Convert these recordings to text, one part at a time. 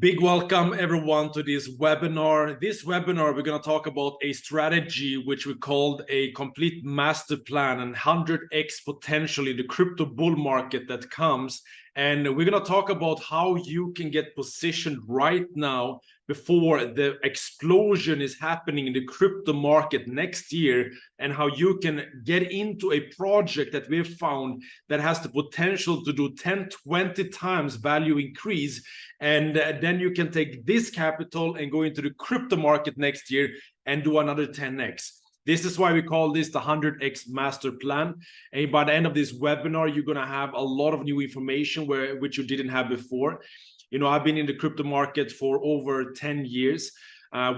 Big welcome everyone to this webinar. This webinar, we're going to talk about a strategy which we called a complete master plan and 100x potentially the crypto bull market that comes. And we're going to talk about how you can get positioned right now before the explosion is happening in the crypto market next year, and how you can get into a project that we've found that has the potential to do 10-20 times value increase. And then you can take this capital and go into the crypto market next year and do another 10x. This is why we call this the 100x master plan. And by the end of this webinar, you're going to have a lot of new information which you didn't have before. You know, I've been in the crypto market for over 10 years.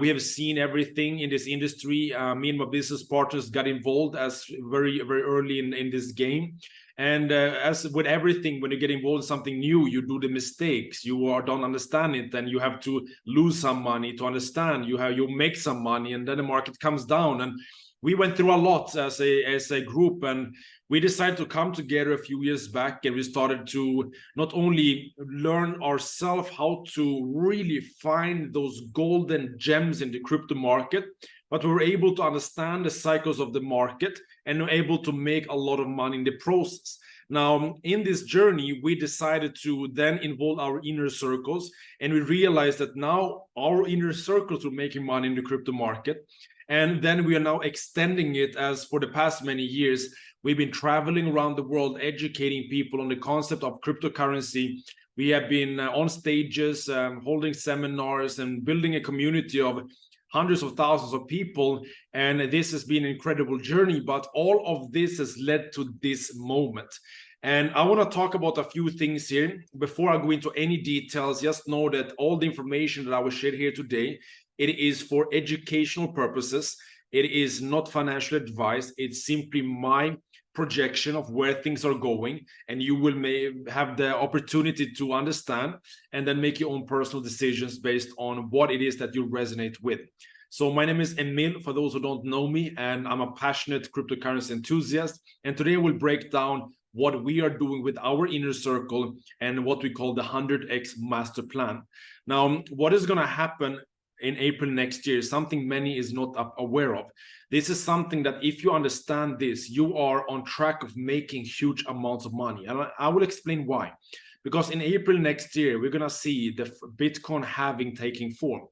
We have seen everything in this industry. Me and my business partners got involved as very early in this game. And as with everything, when you get involved in something new, you do the mistakes. You don't understand it, then you have to lose some money to understand. You make some money, and then the market comes down. And we went through a lot as a group, and we decided to come together a few years back, and we started to not only learn ourselves how to really find those golden gems in the crypto market, but we were able to understand the cycles of the market and were able to make a lot of money in the process. Now, in this journey, we decided to then involve our inner circles, and we realized that now our inner circles were making money in the crypto market. And then we are now extending it, as for the past many years, we've been traveling around the world, educating people on the concept of cryptocurrency. We have been on stages, holding seminars and building a community of hundreds of thousands of people. And this has been an incredible journey, but all of this has led to this moment. And I want to talk about a few things here. Before I go into any details, just know that all the information that I will share here today, it is for educational purposes. It is not financial advice. It's simply my projection of where things are going, and you will have the opportunity to understand and then make your own personal decisions based on what it is that you resonate with. So my name is Emil, for those who don't know me, and I'm a passionate cryptocurrency enthusiast. And today we'll break down what we are doing with our inner circle and what we call the 100x master plan. Now, what is going to happen in April next year is something many is not aware of. This is something that if you understand this, you are on track of making huge amounts of money. And I will explain why. Because in April next year, we're going to see the Bitcoin halving taking form.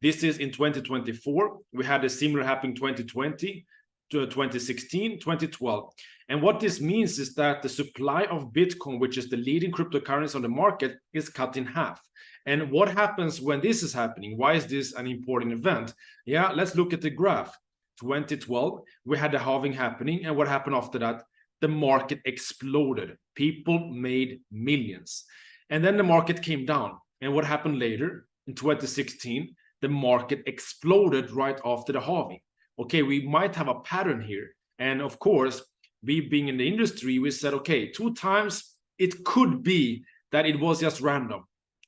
This is in 2024. We had a similar happen in 2020, to 2016, 2012. And what this means is that the supply of Bitcoin, which is the leading cryptocurrency on the market, is cut in half. And what happens when this is happening? Why is this an important event? Yeah, let's look at the graph. 2012, we had the halving happening. And what happened after that? The market exploded. People made millions. And then the market came down. And what happened later? In 2016, the market exploded right after the halving. Okay, we might have a pattern here. And of course, we being in the industry, we said, okay, 2 times, it could be that it was just random.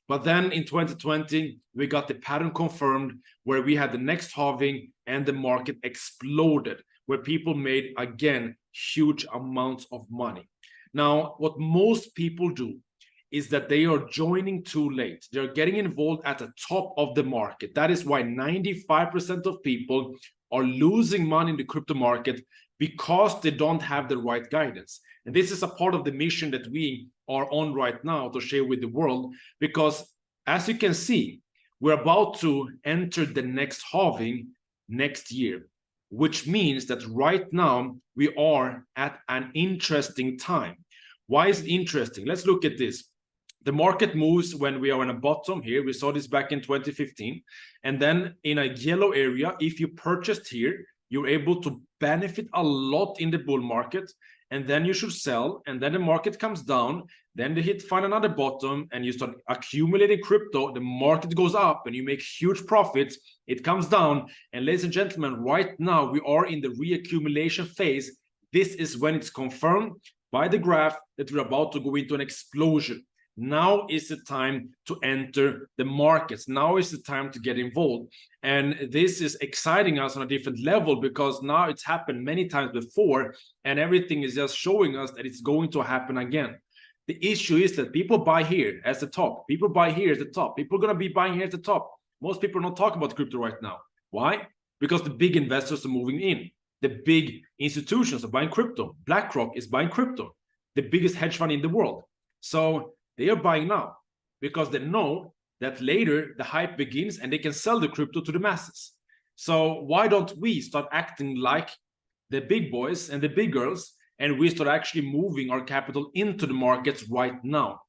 But then in 2020, we got the pattern confirmed, where we had the next halving and the market exploded, where people made, again, huge amounts of money. Now, what most people do is that they are joining too late. They're getting involved at the top of the market. That is why 95% of people are losing money in the crypto market, because they don't have the right guidance. And this is a part of the mission that we are on right now to share with the world, because as you can see, we're about to enter the next halving next year, which means that right now we are at an interesting time. Why is it interesting? Let's look at this. The market moves when we are in a bottom here. We saw this back in 2015. And then in a yellow area, if you purchased here, you're able to benefit a lot in the bull market, and then you should sell, and then the market comes down, then they find another bottom, and you start accumulating crypto, the market goes up, and you make huge profits, it comes down, and ladies and gentlemen, right now, we are in the reaccumulation phase. This is when it's confirmed by the graph that we're about to go into an explosion. Now is the time to enter the markets. Now is the time to get involved. And this is exciting us on a different level, because now it's happened many times before, and everything is just showing us that it's going to happen again. The issue is that people buy here as the top. People buy here as the top. People are going to be buying here at the top. Most people are not talking about crypto right now. Why? Because the big investors are moving in. The big institutions are buying crypto. BlackRock is buying crypto, the biggest hedge fund in the world. So they are buying now because they know that later the hype begins and they can sell the crypto to the masses. So why don't we start acting like the big boys and the big girls, and we start actually moving our capital into the markets right now?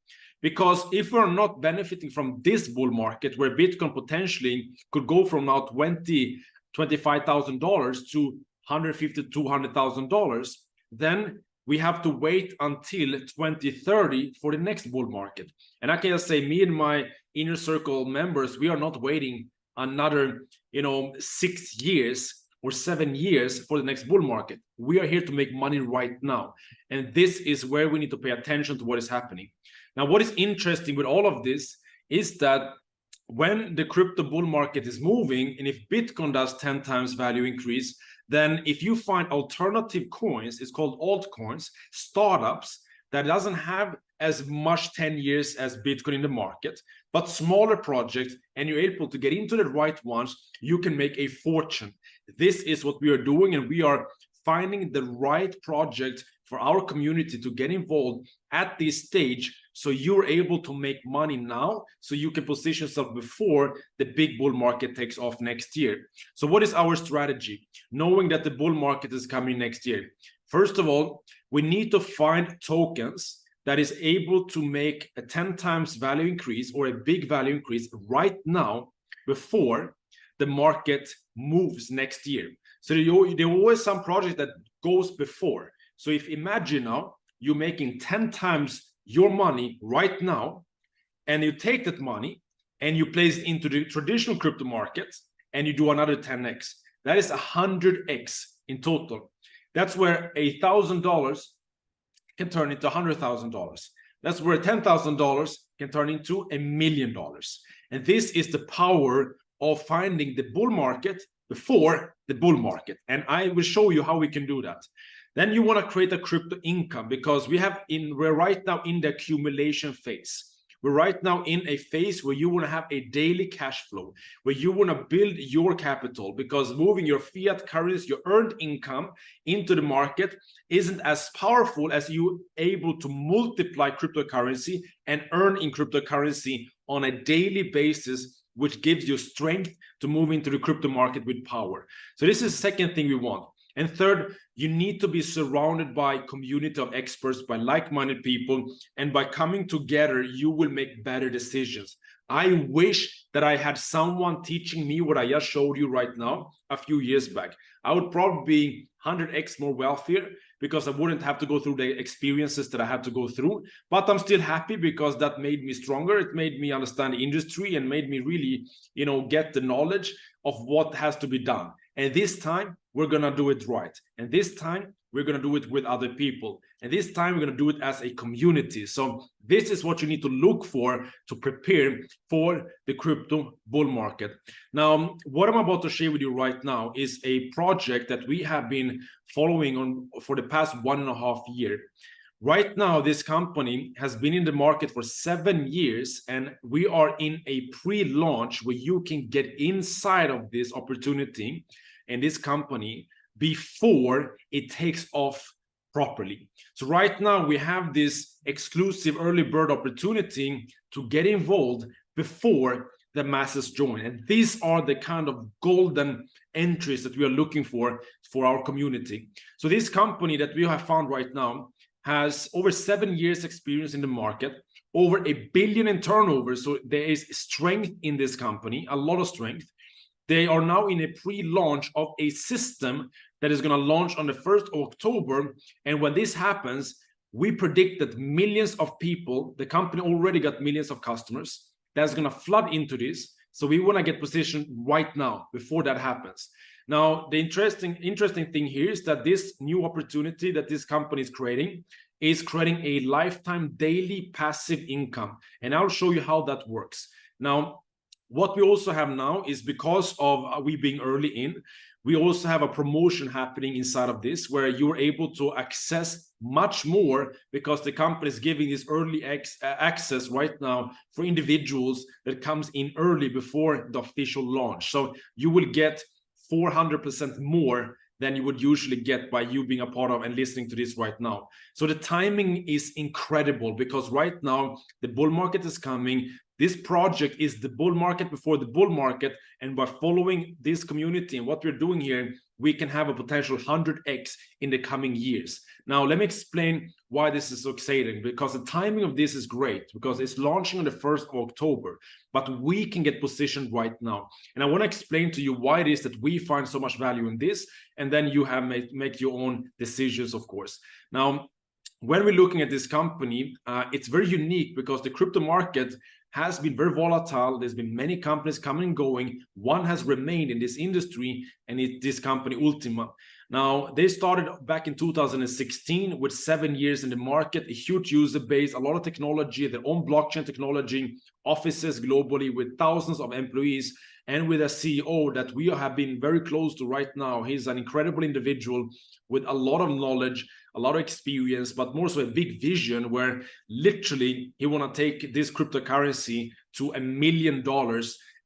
Because if we're not benefiting from this bull market where Bitcoin potentially could go from now $25,000 to $150,000 to $200,000, then we have to wait until 2030 for the next bull market. And I can just say, me and my inner circle members, we are not waiting another 6 years or 7 years for the next bull market. We are here to make money right now. And this is where we need to pay attention to what is happening. Now, what is interesting with all of this is that when the crypto bull market is moving, and if Bitcoin does 10 times value increase, then if you find alternative coins, it's called altcoins, startups that doesn't have as much 10 years as Bitcoin in the market, but smaller projects, and you're able to get into the right ones, you can make a fortune. This is what we are doing, and we are finding the right project for our community to get involved at this stage, so you're able to make money now, so you can position yourself before the big bull market takes off next year. So what is our strategy, knowing that the bull market is coming next year? First of all, we need to find tokens that is able to make a 10 times value increase or a big value increase right now before the market moves next year. So there are always some project that goes before. So if imagine now you're making 10 times your money right now, and you take that money and you place it into the traditional crypto markets and you do another 10x, that is 100x in total. That's where $1,000 can turn into $100,000. That's where $10,000 can turn into $1 million. And this is the power of finding the bull market before the bull market. And I will show you how we can do that. Then you want to create a crypto income, because we're right now in the accumulation phase. We're right now in a phase where you want to have a daily cash flow, where you want to build your capital, because moving your fiat currency, your earned income into the market isn't as powerful as you able to multiply cryptocurrency and earn in cryptocurrency on a daily basis, which gives you strength to move into the crypto market with power. So this is the second thing we want. And third, you need to be surrounded by a community of experts, by like-minded people, and by coming together, you will make better decisions. I wish that I had someone teaching me what I just showed you right now a few years back. I would probably be 100x more wealthier, because I wouldn't have to go through the experiences that I had to go through. But I'm still happy, because that made me stronger. It made me understand the industry and made me really, get the knowledge of what has to be done. And this time, we're going to do it right. And this time, we're going to do it with other people. And this time, we're going to do it as a community. So this is what you need to look for to prepare for the crypto bull market. Now, what I'm about to share with you right now is a project that we have been following on for the past 1.5 years. Right now, this company has been in the market for 7 years, and we are in a pre-launch where you can get inside of this opportunity and this company before it takes off properly. So right now we have this exclusive early bird opportunity to get involved before the masses join. And these are the kind of golden entries that we are looking for our community. So this company that we have found right now has over 7 years experience in the market, over $1 billion in turnover. So there is strength in this company, a lot of strength. They are now in a pre-launch of a system that is going to launch on the 1st of October. And when this happens, we predict that millions of people, the company already got millions of customers, that's going to flood into this. So we want to get positioned right now before that happens. Now, the interesting thing here is that this new opportunity that this company is creating a lifetime daily passive income. And I'll show you how that works. Now, what we also have now is, because of we being early in, We also have a promotion happening inside of this where you're able to access much more because the company is giving this early access right now for individuals that comes in early before the official launch. So you will get 400% more than you would usually get by you being a part of and listening to this right now. So the timing is incredible because right now the bull market is coming. This project is the bull market before the bull market, and by following this community and what we're doing here, we can have a potential 100x in the coming years. Now, let me explain why this is so exciting, because the timing of this is great because it's launching on the 1st of October, but we can get positioned right now. And I want to explain to you why it is that we find so much value in this, and then you have make your own decisions, of course. Now, when we're looking at this company, it's very unique because the crypto market has been very volatile. There's been many companies coming and going. One has remained in this industry, and it's this company, Ultima. Now, they started back in 2016 with 7 years in the market, a huge user base, a lot of technology, their own blockchain technology, offices globally with thousands of employees, and with a CEO that we have been very close to right now. He's an incredible individual with a lot of knowledge, a lot of experience, but more so a big vision where literally he want to take this cryptocurrency to $1 million.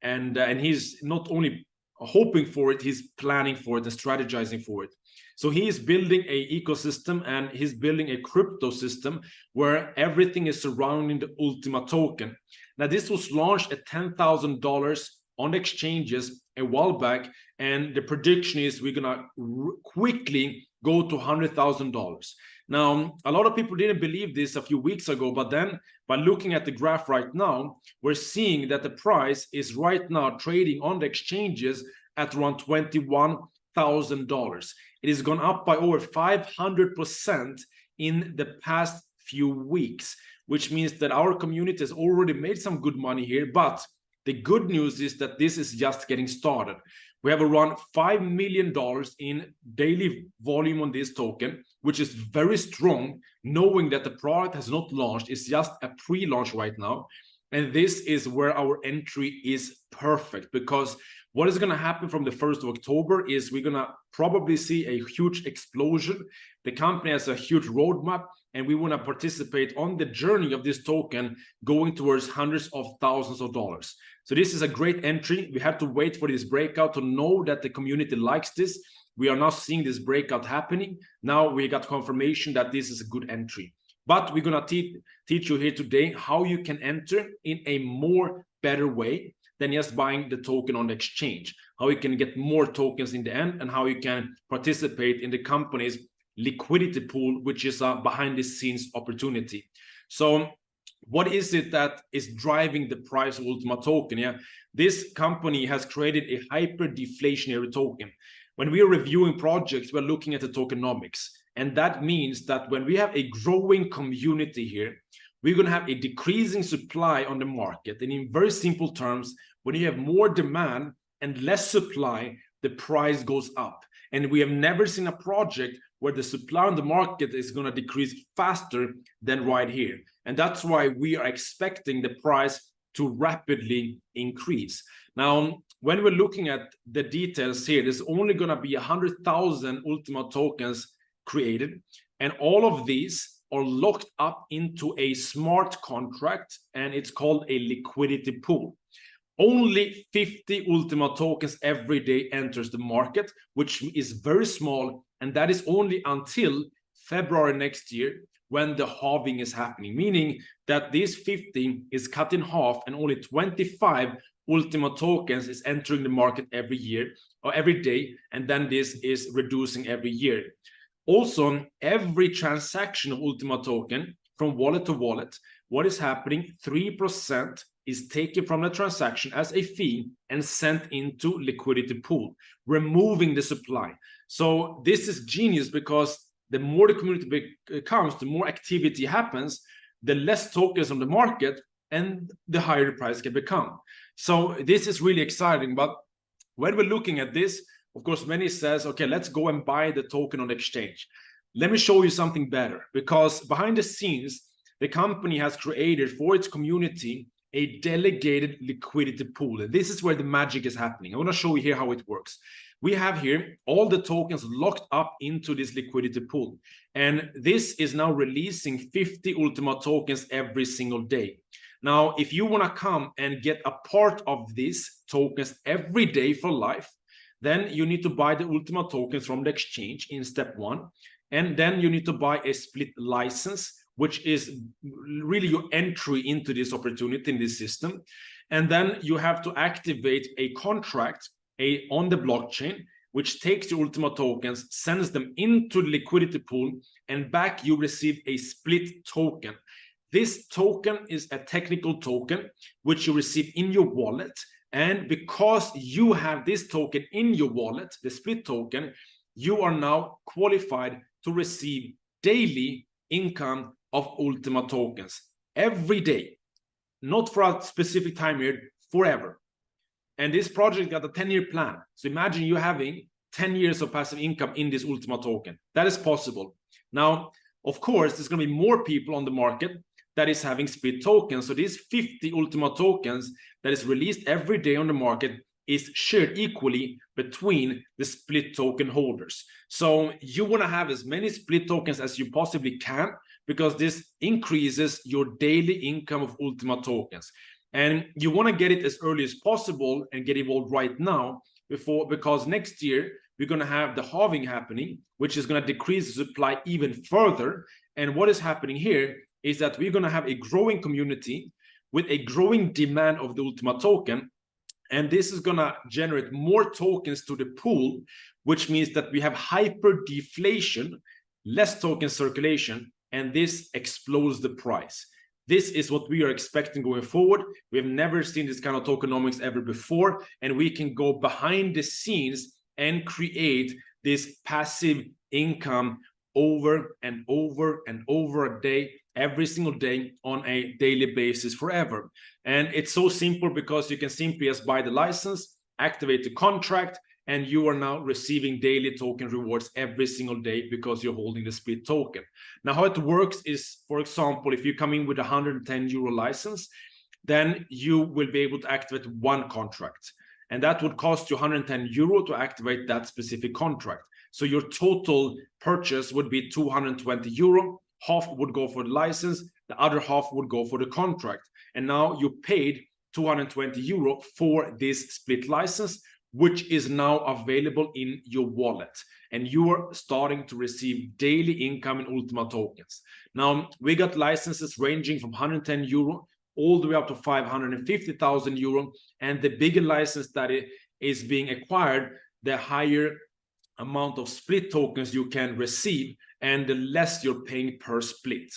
And he's not only hoping for it, he's planning for it and strategizing for it. So he is building an ecosystem, and he's building a crypto system where everything is surrounding the Ultima token. Now, this was launched at $10,000 on exchanges a while back, and the prediction is we're gonna quickly go to $100,000. Now, a lot of people didn't believe this a few weeks ago, but then by looking at the graph right now, we're seeing that the price is right now trading on the exchanges at around $21,000. It has gone up by over 500% in the past few weeks, which means that our community has already made some good money here. But the good news is that this is just getting started. We have around $5 million in daily volume on this token, which is very strong, knowing that the product has not launched. It's just a pre-launch right now. And this is where our entry is perfect, because what is going to happen from the 1st of October is we're going to probably see a huge explosion. The company has a huge roadmap, and we want to participate on the journey of this token going towards hundreds of thousands of dollars. So this is a great entry. We have to wait for this breakout to know that the community likes this. We are now seeing this breakout happening. Now we got confirmation that this is a good entry. But we're going to teach you here today how you can enter in a more better way than just buying the token on the exchange, how you can get more tokens in the end, and how you can participate in the company's liquidity pool, which is a behind the scenes opportunity. So what is it that is driving the price of Ultima token? Yeah, this company has created a hyper deflationary token. When we are reviewing projects, we're looking at the tokenomics. And that means that when we have a growing community here, we're going to have a decreasing supply on the market. And in very simple terms, when you have more demand and less supply, the price goes up. And we have never seen a project where the supply on the market is going to decrease faster than right here. And that's why we are expecting the price to rapidly increase. Now, when we're looking at the details here, there's only going to be 100,000 Ultima tokens created, and all of these are locked up into a smart contract, and it's called a liquidity pool. Only 50 Ultima tokens every day enters the market, which is very small, and that is only until February next year when the halving is happening, meaning that this 50 is cut in half and only 25 Ultima tokens is entering the market every year or every day, and then this is reducing every year. Also, every transaction of Ultima token from wallet to wallet, what is happening, 3% is taken from the transaction as a fee and sent into liquidity pool, removing the supply. So this is genius, because the more the community becomes, the more activity happens, the less tokens on the market, and the higher the price can become. So this is really exciting. But when we're looking at this, of course, many says, okay, let's go and buy the token on the exchange. Let me show you something better, because behind the scenes, the company has created for its community a delegated liquidity pool. And this is where the magic is happening. I want to show you here how it works. we have here all the tokens locked up into this liquidity pool. And this is now releasing 50 Ultima tokens every single day. Now, if you want to come and get a part of these tokens every day for life, then you need to buy the Ultima tokens from the exchange in step 1. And then you need to buy a split license, which is really your entry into this opportunity in this system. And then you have to activate a contract on the blockchain, which takes the Ultima tokens, sends them into the liquidity pool, and back you receive a split token. This token is a technical token, which you receive in your wallet. And because you have this token in your wallet, the split token, you are now qualified to receive daily income of Ultima tokens every day, not for a specific time period, forever. And this project got a 10-year plan. So imagine you having 10 years of passive income in this Ultima token. That is possible. Now, of course, there's going to be more people on the market that is having split tokens. So these 50 Ultima tokens that is released every day on the market is shared equally between the split token holders. So you want to have as many split tokens as you possibly can, because this increases your daily income of Ultima tokens. And you want to get it as early as possible and get involved right now, because next year we're going to have the halving happening, which is going to decrease the supply even further. And what is happening here is that we're going to have a growing community with a growing demand of the Ultima token. And this is going to generate more tokens to the pool, which means that we have hyper deflation, less token circulation, and this explodes the price. This is what we are expecting going forward. We have never seen this kind of tokenomics ever before, and we can go behind the scenes and create this passive income over and over and over a day, every single day on a daily basis forever. And it's so simple, because you can simply just buy the license, activate the contract, and you are now receiving daily token rewards every single day because you're holding the split token. Now, how it works is, for example, if you come in with a 110 euro license, then you will be able to activate one contract. And that would cost you 110 euro to activate that specific contract. So your total purchase would be 220 euro. Half would go for the license, the other half would go for the contract. And now you paid 220 euro for this split license, which is now available in your wallet. And you are starting to receive daily income in Ultima tokens. Now, we got licenses ranging from 110 euro all the way up to 550,000 euro. And the bigger license that is being acquired, the higher amount of split tokens you can receive, and the less you're paying per split.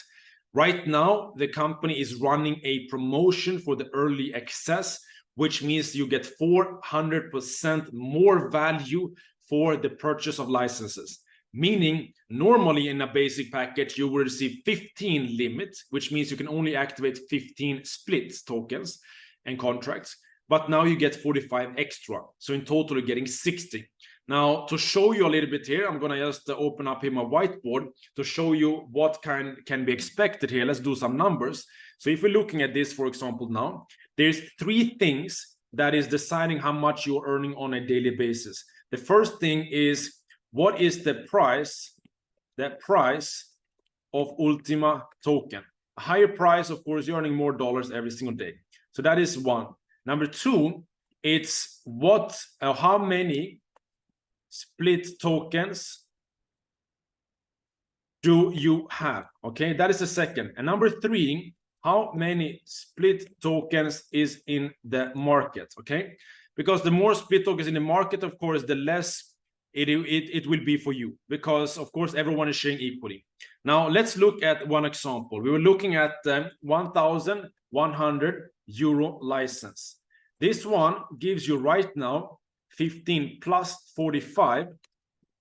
Right now, the company is running a promotion for the early access, which means you get 400% more value for the purchase of licenses. Meaning, normally in a basic package, you will receive 15 limits, which means you can only activate 15 splits tokens and contracts. But now you get 45 extra. So in total, you're getting 60. Now, to show you a little bit here, I'm going to just open up here my whiteboard to show you what can be expected here. Let's do some numbers. So if we're looking at this, for example, now, there's 3 things that is deciding how much you're earning on a daily basis. The first thing is, what is the price of Ultima token? A higher price, of course, you're earning more dollars every single day. So that is one. Number 2, it's how many split tokens do you have? Okay, that is the second. And number 3, how many split tokens is in the market? Okay, because the more split tokens in the market, of course, the less it will be for you, because of course everyone is sharing equally. Now let's look at one example. We were looking at 1,100 euro license. This one gives you right now 15 plus 45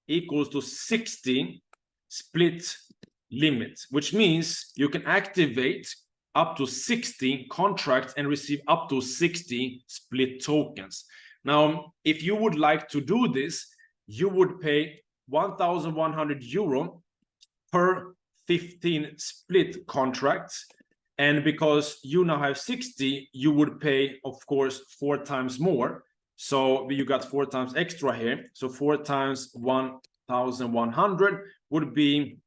equals to 60 split limit, which means you can activate up to 60 contracts and receive up to 60 split tokens. Now, if you would like to do this, you would pay 1,100 euro per 15 split contracts. And because you now have 60, you would pay, of course, 4 times more. So you got 4 times extra here. So 4 times 1,100 would be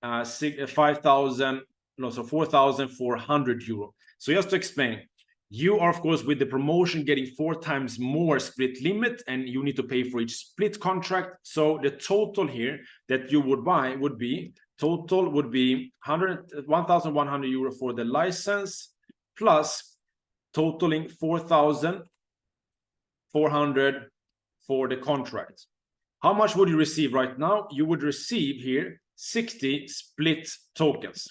5,000, no, so 4,400 euro. So just to explain, you are, of course, with the promotion getting 4 times more split limit, and you need to pay for each split contract. So the total here that you would buy would be, total would be 1,100 euro for the license, plus totaling 4,400 for the contract. How much would you receive right now? You would receive here 60 split tokens.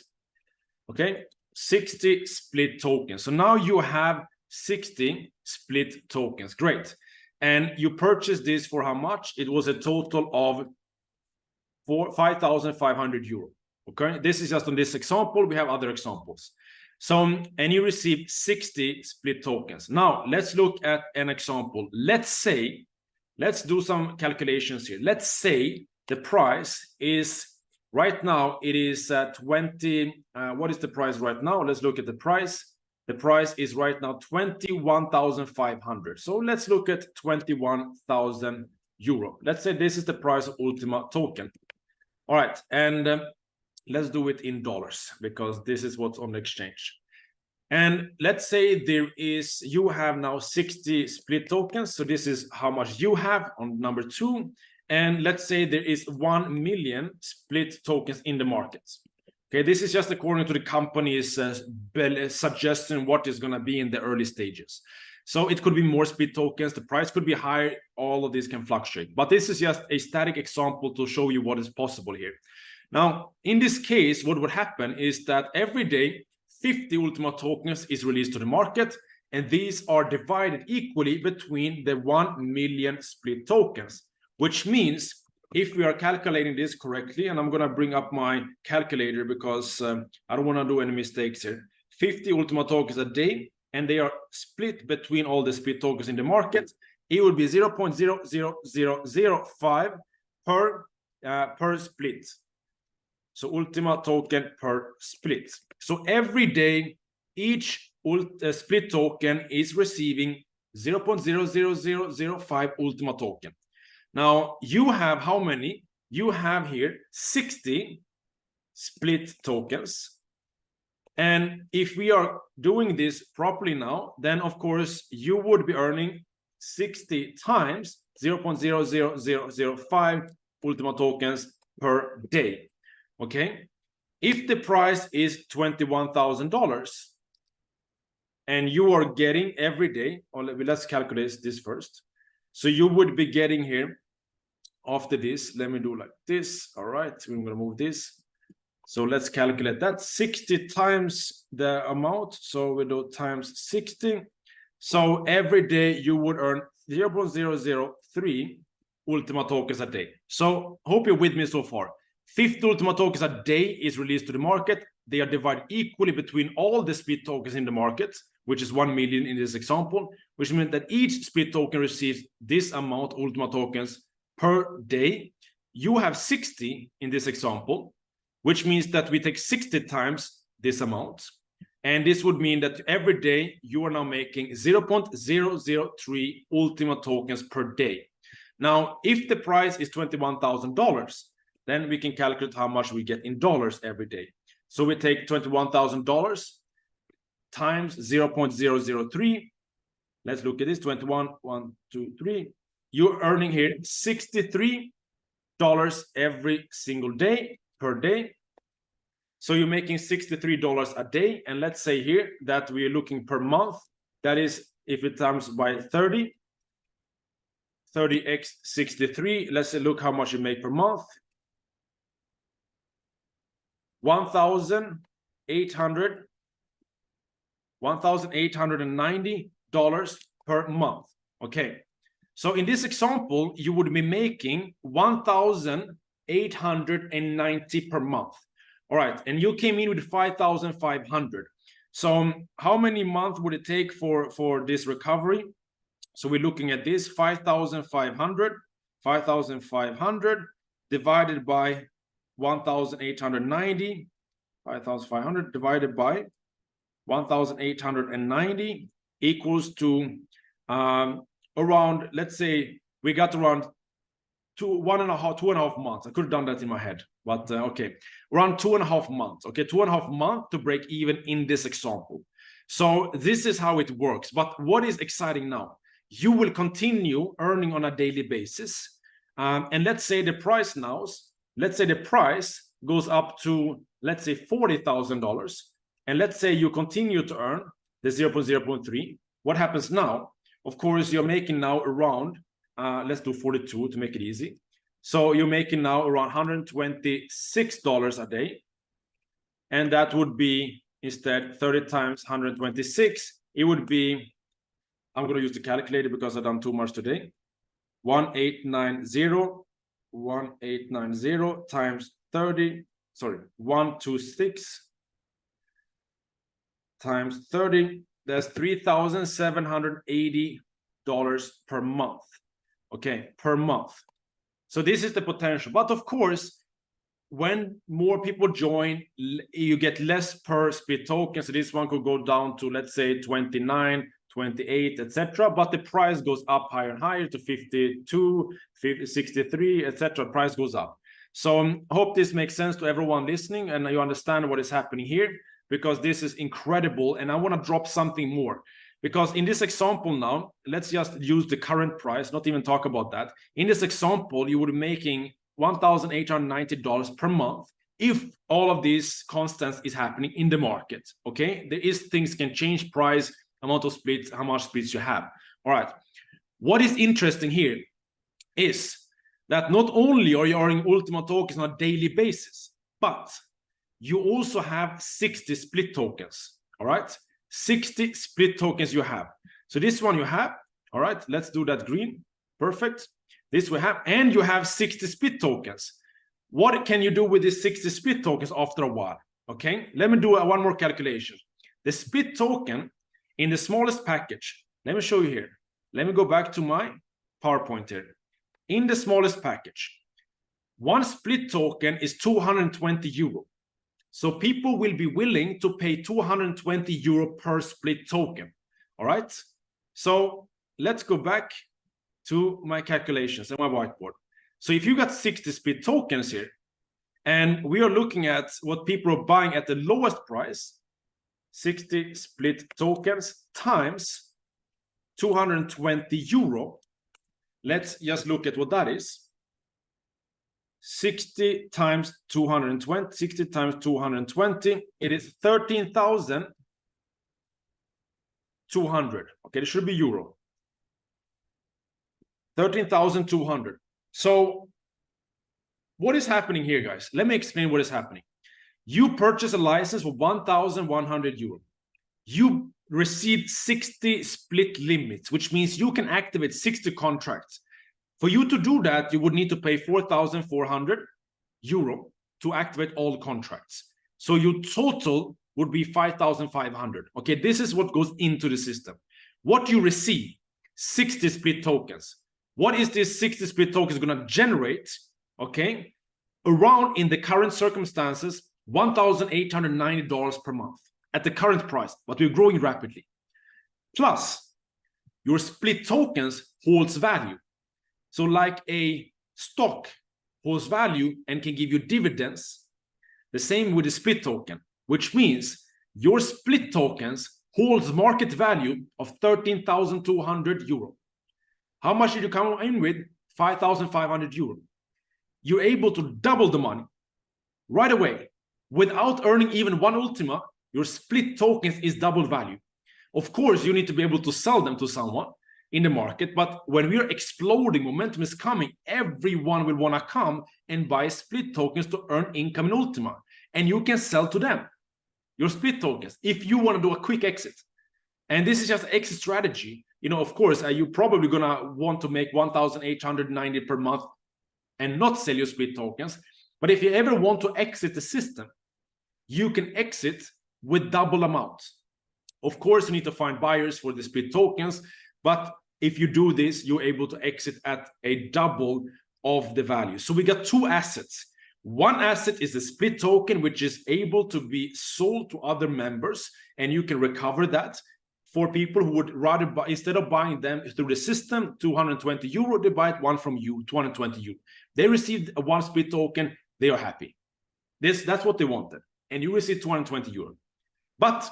Okay, 60 split tokens. So now you have 60 split tokens. Great. And you purchased this for how much? It was a total of 5,500 euro. Okay, this is just on this example. We have other examples. So, and you receive 60 split tokens. Now, let's look at an example. Let's say, let's do some calculations here. Let's say the price is, right now, it is 20, what is the price right now? Let's look at the price. The price is right now 21,500. So let's look at 21,000 euro. Let's say this is the price of Ultima token. All right, and let's do it in dollars, because this is what's on the exchange. And let's say there is, you have now 60 split tokens. So this is how much you have on number 2. And let's say there is 1 million split tokens in the market. Okay, this is just according to the company's suggestion what is going to be in the early stages. So it could be more split tokens, the price could be higher, all of this can fluctuate. But this is just a static example to show you what is possible here. Now, in this case, what would happen is that every day, 50 Ultima tokens is released to the market, and these are divided equally between the 1 million split tokens, which means if we are calculating this correctly, and I'm going to bring up my calculator because I don't want to do any mistakes here. 50 Ultima tokens a day, and they are split between all the split tokens in the market. It would be 0.00005 per split. So Ultima token per split. So every day, each split token is receiving 0.00005 Ultima token. Now, you have how many? You have here 60 split tokens. And if we are doing this properly now, then of course, you would be earning 60 times 0.00005 Ultima tokens per day. Okay, if the price is $21,000 and you are getting every day, or let's calculate this first. So you would be getting here after this, let me do like this. All right, we're going to move this. So let's calculate that 60 times the amount. So we do times 60. So every day you would earn 0.003 Ultima tokens a day. So hope you're with me so far. 50 Ultima tokens a day is released to the market. They are divided equally between all the split tokens in the market, which is 1 million in this example, which means that each split token receives this amount of Ultima tokens per day. You have 60 in this example, which means that we take 60 times this amount. And this would mean that every day you are now making 0.003 Ultima tokens per day. Now, if the price is $21,000, then we can calculate how much we get in dollars every day. So we take $21,000 times 0.003. Let's look at this, 21, 1, 2, 3. You're earning here $63 every single day, per day. So you're making $63 a day. And let's say here that we are looking per month. That is, if it times by 30 x 63, let's say, look how much you make per month. $1,890 per month. Okay, so in this example, you would be making 1,890 per month. All right, and you came in with 5,500. So how many months would it take for this recovery? So we're looking at this 5,500 divided by 1,890, 5,500 divided by 1,890 equals to around, let's say we got around 2.5 months. I could have done that in my head, but okay, around 2.5 months. Okay, 2.5 months to break even in this example. So this is how it works. But what is exciting now? You will continue earning on a daily basis, and let's say the price now, let's say the price goes up to, let's say $40,000, and let's say you continue to earn the 0.0.3. What happens now? Of course, you're making now around, let's do 42 to make it easy. So you're making now around $126 a day. And that would be, instead, 30 times 126. It would be, I'm going to use the calculator because I've done too much today. 1890 times 30, sorry, 126 times 30. That's $3,780 per month. Okay, per month. So this is the potential. But of course, when more people join, you get less per split token. So this one could go down to, let's say, 29, 28, etc. But the price goes up higher and higher to 52, 50, 63, etc. Price goes up. So I hope this makes sense to everyone listening and you understand what is happening here, because this is incredible. And I want to drop something more, because in this example now, let's just use the current price, not even talk about that. In this example, you would be making $1,890 per month if all of these constants is happening in the market. Okay, there is things can change, price, amount of splits, how much splits you have. All right, what is interesting here is that not only are you earning Ultima tokens on a daily basis, but you also have 60 split tokens. All right, 60 split tokens you have. So this one you have. All right, let's do that green. Perfect. This we have, and you have 60 split tokens. What can you do with these 60 split tokens after a while? Okay, let me do one more calculation. The split token in the smallest package, let me show you here. Let me go back to my PowerPoint here. In the smallest package, one split token is 220 euro. So people will be willing to pay 220 euro per split token. All right, so let's go back to my calculations and my whiteboard. So if you got 60 split tokens here, and we are looking at what people are buying at the lowest price, 60 split tokens times 220 euro. Let's just look at what that is. 60 times 220, 60 times 220, it is 13,200. Okay, it should be euro. 13,200. So what is happening here, guys? Let me explain what is happening. You purchase a license for 1,100 euro. You receive 60 split limits, which means you can activate 60 contracts. For you to do that, you would need to pay 4,400 euro to activate all contracts. So your total would be 5,500. Okay, this is what goes into the system. What you receive, 60 split tokens. What is this 60 split tokens going to generate? Okay, around, in the current circumstances, $1,890 per month at the current price, but we're growing rapidly. Plus, your split tokens holds value. So like a stock holds value and can give you dividends, the same with the split token, which means your split tokens holds market value of 13,200 euro. How much did you come in with? 5,500 euro. You're able to double the money right away without earning even one Ultima. Your split tokens is double value. Of course, you need to be able to sell them to someone in the market, but when we're exploding, momentum is coming, everyone will want to come and buy split tokens to earn income in Ultima, and you can sell to them your split tokens if you want to do a quick exit. And this is just an exit strategy. You know, of course, you're probably gonna want to make 1,890 per month and not sell your split tokens. But if you ever want to exit the system, you can exit with double amount. Of course, you need to find buyers for the split tokens, but if you do this, you're able to exit at a double of the value. So we got two assets. One asset is the split token, which is able to be sold to other members, and you can recover that for people who would rather buy, instead of buying them through the system, 220 euro, they buy it one from you, 220 euro. They received a one split token, they are happy. That's what they wanted. And you receive 220 euro. But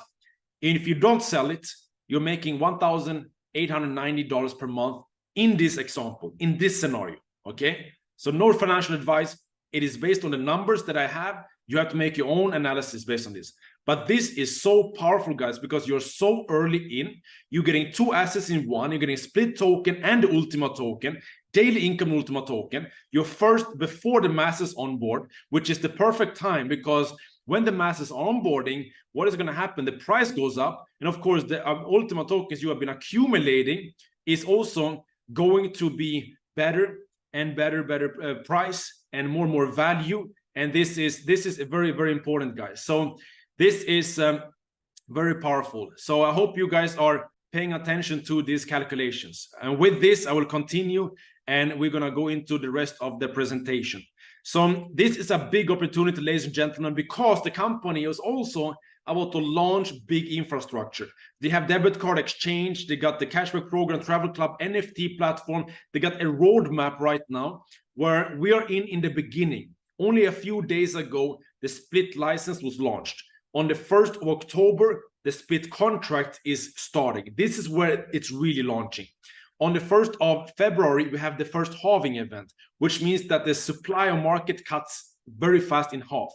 if you don't sell it, you're making $1,890 per month in this example, in this scenario, okay? So no financial advice. It is based on the numbers that I have. You have to make your own analysis based on this. But this is so powerful, guys, because you're so early in. You're getting two assets in one. You're getting split token and the Ultima token, daily income Ultima token. You're first before the masses onboard, which is the perfect time, because when the masses are onboarding, what is going to happen? The price goes up. And of course, the Ultima tokens you have been accumulating is also going to be better and better price and more value. And this is very, very important, guys. So this is very powerful. So I hope you guys are paying attention to these calculations. And with this, I will continue, and we're going to go into the rest of the presentation. So this is a big opportunity, ladies and gentlemen, because the company is also about to launch big infrastructure. They have debit card exchange, they got the cashback program, travel club, NFT platform. They got a roadmap right now where we are in the beginning. Only a few days ago, the split license was launched. On the 1st of October, the split contract is starting. This is where it's really launching. On the 1st of February, we have the first halving event, which means that the supply of market cuts very fast in half.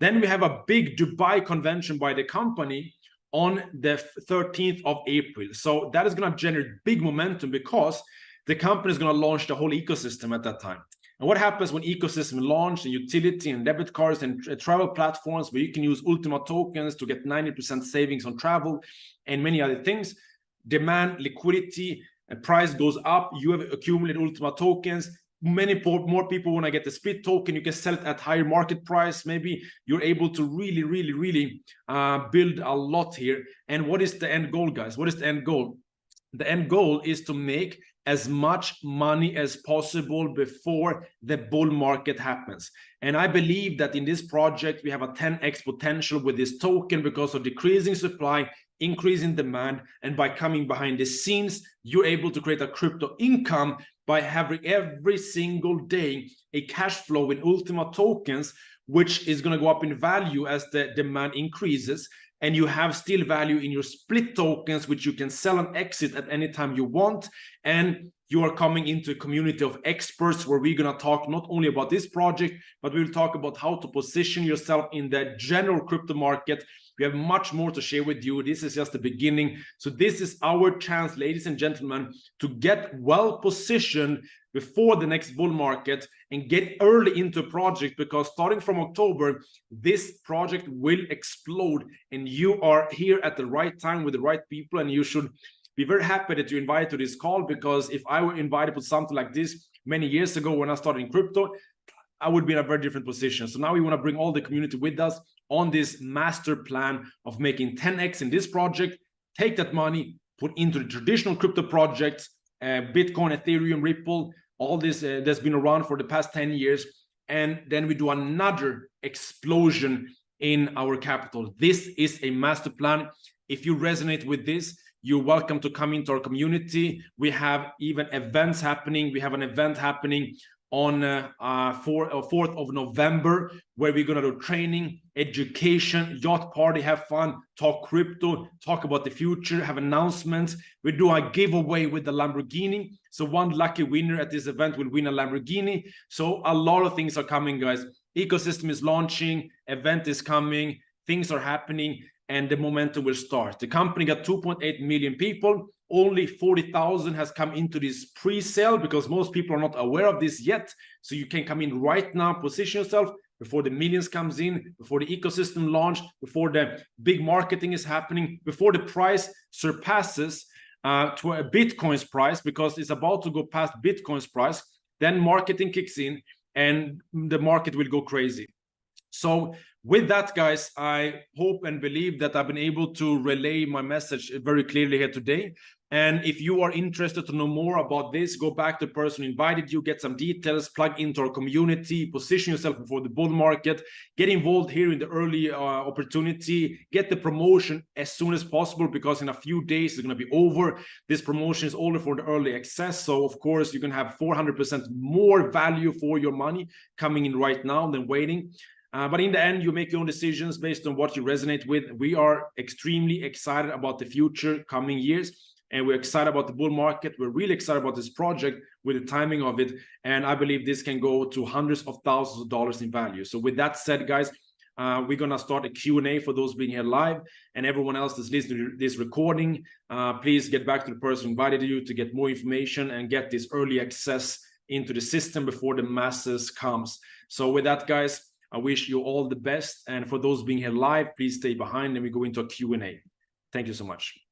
Then we have a big Dubai convention by the company on the 13th of April. So that is going to generate big momentum because the company is going to launch the whole ecosystem at that time. And what happens when ecosystem launch and utility and debit cards and travel platforms where you can use Ultima tokens to get 90% savings on travel and many other things, demand, liquidity, and price goes up. You have accumulated Ultima tokens. Many more people want to get the split token. You can sell it at higher market price. Maybe you're able to really build a lot here. And what is the end goal, guys? What is the end goal? The end goal is to make as much money as possible before the bull market happens. And I believe that in this project, we have a 10x potential with this token because of decreasing supply, increasing demand, and by coming behind the scenes, you're able to create a crypto income by having every single day a cash flow in Ultima tokens, which is going to go up in value as the demand increases. And you have still value in your split tokens, which you can sell and exit at any time you want. And you are coming into a community of experts where we're going to talk not only about this project, but we will talk about how to position yourself in the general crypto market. We have much more to share with you. This is just the beginning. So this is our chance, ladies and gentlemen, to get well positioned before the next bull market and get early into a project, because starting from October, this project will explode and you are here at the right time with the right people. And you should be very happy that you're invited to this call, because if I were invited to something like this many years ago when I started in crypto, I would be in a very different position. So now we want to bring all the community with us on this master plan of making 10x in this project, take that money, put into the traditional crypto projects, Bitcoin, Ethereum, Ripple, all this that's been around for the past 10 years. And then we do another explosion in our capital. This is a master plan. If you resonate with this, you're welcome to come into our community. We have even events happening. We have an event happening on 4th of November, where we're going to do training, education, yacht party, have fun, talk crypto, talk about the future, have announcements. We do a giveaway with the Lamborghini. So one lucky winner at this event will win a Lamborghini. So a lot of things are coming, guys. Ecosystem is launching, event is coming, things are happening, and the momentum will start. The company got 2.8 million people. Only 40,000 has come into this pre-sale because most people are not aware of this yet. So you can come in right now, position yourself before the millions comes in, before the ecosystem launch, before the big marketing is happening, before the price surpasses to a Bitcoin's price, because it's about to go past Bitcoin's price. Then marketing kicks in and the market will go crazy. So with that, guys, I hope and believe that I've been able to relay my message very clearly here today. And if you are interested to know more about this, go back to the person who invited you, get some details, plug into our community, position yourself before the bull market, get involved here in the early opportunity, get the promotion as soon as possible, because in a few days it's going to be over. This promotion is only for the early access. So of course you can have 400% more value for your money coming in right now than waiting. But in the end, you make your own decisions based on what you resonate with. We are extremely excited about the future coming years. And we're excited about the bull market. We're really excited about this project with the timing of it. And I believe this can go to hundreds of thousands of dollars in value. So with that said, guys, we're going to start a Q&A for those being here live, and everyone else that's listening to this recording. Please get back to the person who invited you to get more information and get this early access into the system before the masses comes. So with that, guys, I wish you all the best. And for those being here live, please stay behind and we go into a Q&A. Thank you so much.